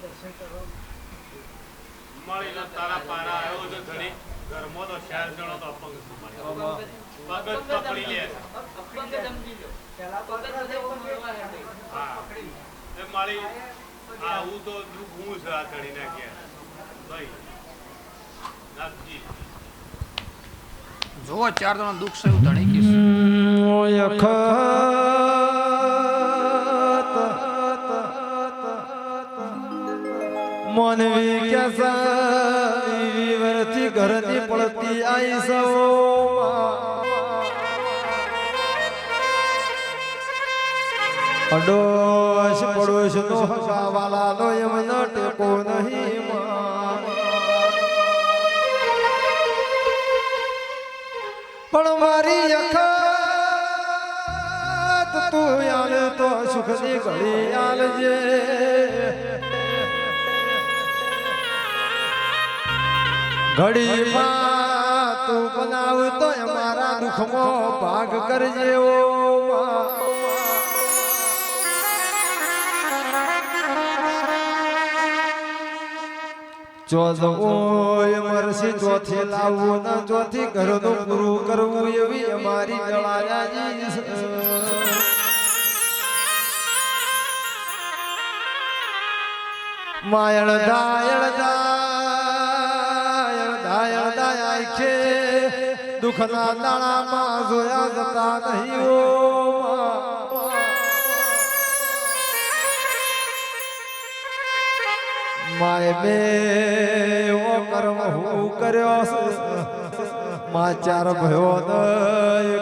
દર્શન કરવા મળી તારા પારા આવ્યો છે ઘણી ઘરમાં તો 4 જણો તો અપંગ પગત પકડી લે અપંગ સમજી લો પેલા પકડ દે મળવા હે હા એ મારી આ હું તો દુખ હું છે આ ધણી ના કે ભાઈ નાથજી જો 4 જણા દુખ છે હું ધણી કીસ ઓય મનવી કેસા વિવરતી ઘરની પડતી આઈ સૌ અડોશ પડોશ નો હગાવાલા નો એમનો ટેકો નહીં પણ મારી અખત તું આલ તો સુખની ઘડી આલજે ઘડીમાં તું બનાવ તો અમારા દુઃખમાં ભાગ કરજે ઓ ચોથ ઓય મરસી ચોથી લાવવું ને ચોથી ઘરનું પૂરું કરવું એવી અમારી જળાયાજી માયણ દાયણ દાય કે દુઃખના દાણામાં જોયા જતા નહીં ઓ માય બે ઓ કર્મ હું કર્યો મા ચાર ભયો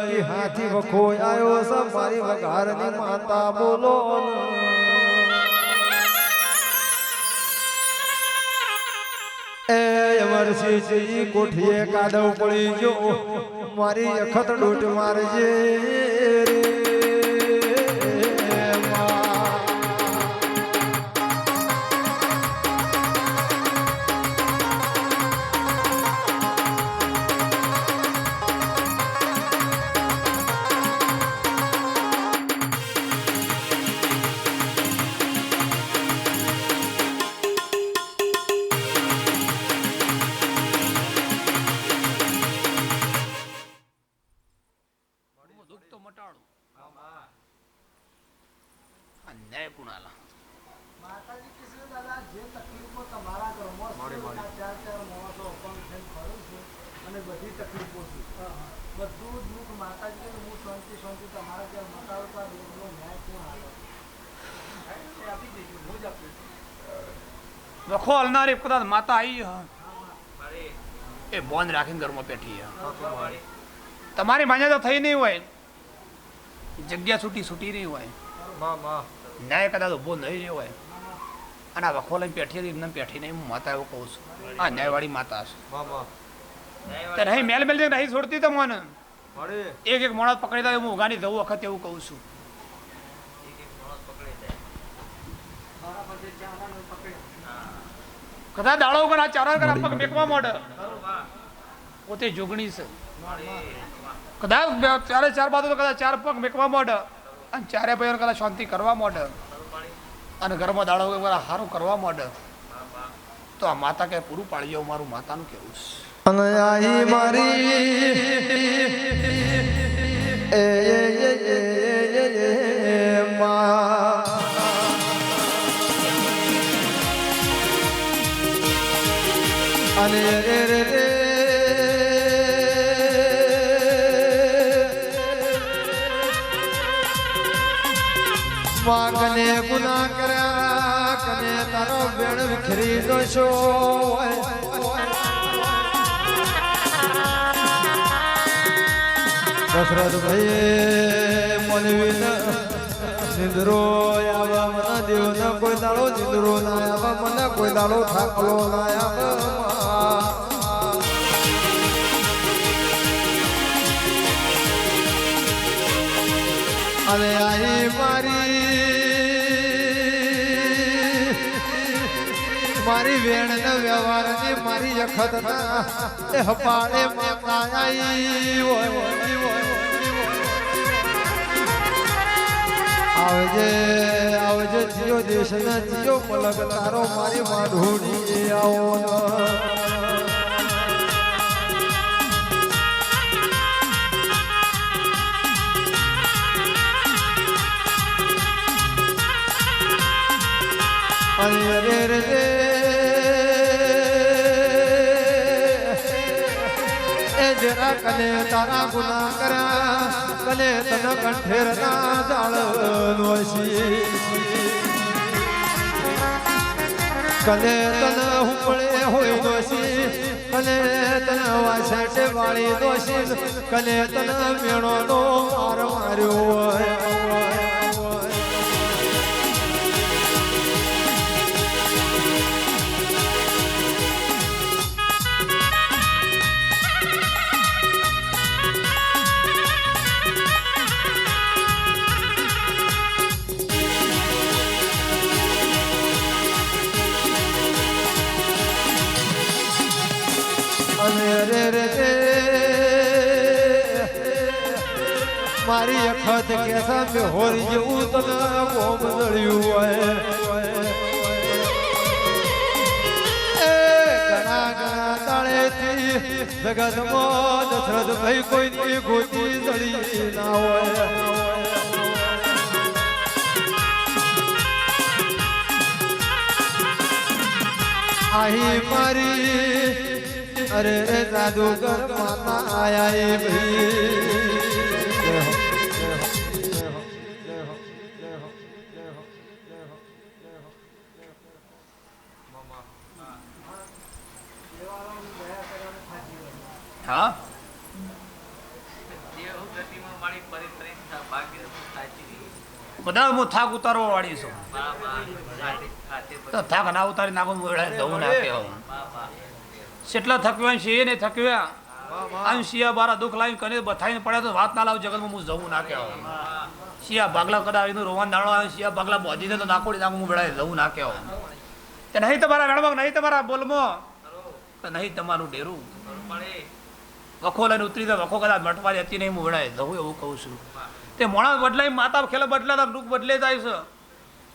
કી હાથી વખો આવ્યો છે મારી વઘારની માતા બોલો એ અમરસિંહજી કોઠીએ કાદવ પડી ગયો મારી અખત ડોટ મારજે વખો હલનારી કદાચ માતા આવી એ બોન રાખીને ઘરમાં બેઠી તમારી માન્યતા તો થઈ નહીં હોય જગ્યા છૂટી નહીં હોય ન્યાય કદાચ ઉભો નહીં રહ્યો હોય અને આ વખો લઈને બેઠી હતી એમને બેઠી નહીં હું માતા એવું કહું છું આ ન્યાયવાળી માતા છે નહીં મેલ નહીં છોડતી તો મને એક મોણસ પકડી દે હું ઉગાની જવું વખત એવું કહું છું કદાચ દાડો ઉપર આ ચારો પગ મેકવા માંડે પોતે જોગણી છે કદાચ ચાર બાજુ કદાચ 4 પગ મેકવા માંડે અને 4 ભાઈઓ કદાચ શાંતિ કરવા માંડે અને ઘરમાં દાડો સારું કરવા માંડે તો આ માતા કે પૂરું પાડી જાવ મારું માતાનું કેવું છે અને આઈ મારી એ મા અને રે માં કને ગુનાહ કર્યા કને તારો બેણ વિખરી દોશો દશરથ ભાઈ મનવીન નિંદરો આવા મને દેવ ન કોઈ દાડો નિંદરો ના આવા મને કોઈ દાડો થાકલો ના આવા અને આઈ મારી વેણ ન વ્યવહાર ની મારી અખત ના એ હપાડે માતા આઈ આવજે આવજે જીઓ દેશ ને જીઓ પલક તારો મારી માઢોડી આવો રે રે રે એ જરા કને તારા ગુના કર્યા કને તન કંઠેર ના જાળ નોસી કને તન હુપળે હોય દોશી કને તન વાસેટે વાળી દોશી કને તન મેણો નો માર માર્યો હોય રે રે રે મારી અખત કેસા મે હોરી જેવું તને બોમ દળ્યું હોય એ ઘણા ઘણા તાળેથી જગતમાં દશરથ ભાઈ કોઈની ગોતી દળી ના હોય આહી મારી અરે રે જાદુગર માતા આયા ભાઈ હા બધા હું થાક ઉતારવા વાળી છું તો થાક ના ઉતારી નાખું જવું ના કહેવું કેટલા થકવ્યા છે એ નહીં થકવ્યા આમ શિયા બારા દુઃખ લાવી કને બથાઈને પડ્યા તો વાત ના લાવ જગતમાં હું જવું ના કહેવું શિયા ભાગલા કદાવીનું રોવાન દાડો આવે શિયા ભાગલા બોધીને તો નાકોડી નાખું હું બેડા જવું ના કહેવું કે નહીં તમારા વેણમાં નહીં તમારા બોલમાં નહીં તમારું ડેરું વખો લઈને ઉતરી જાય વખો કદાચ મટવાની હતી નહીં હું વેળાએ જવું એવું કહું છું તે મોણા બદલાઈ માતા ખેલ બદલાતા રૂપ બદલે જાય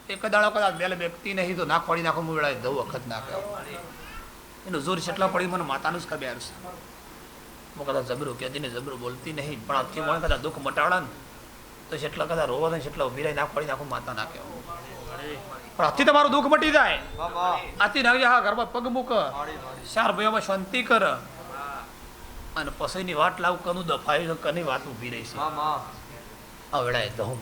છે એક દાડો કદાચ બેલે વ્યક્તિ નહીં તો નાખવાડી નાખું હું વેળાએ જવું વખત ના કહેવું એનું જોર કેટલા પડી મને માતાનું જ ખબર છે હું કદાચ જબરું કહેતી ને જબરું બોલતી નહીં પણ આથી મને કદાચ દુઃખ મટાડા ને તો જેટલા કદાચ રોવા ને જેટલા ઉભી રહી નાખવાડી નાખું માતા ના કહેવું પણ આથી તમારું દુઃખ મટી જાય આથી ના હા ઘરમાં પગ મૂક ચાર ભાઈઓમાં શાંતિ કર અને પસઈની વાટ લાવ કનું દફાય કની વાત ઉભી રહી છે આ વેળાએ દહું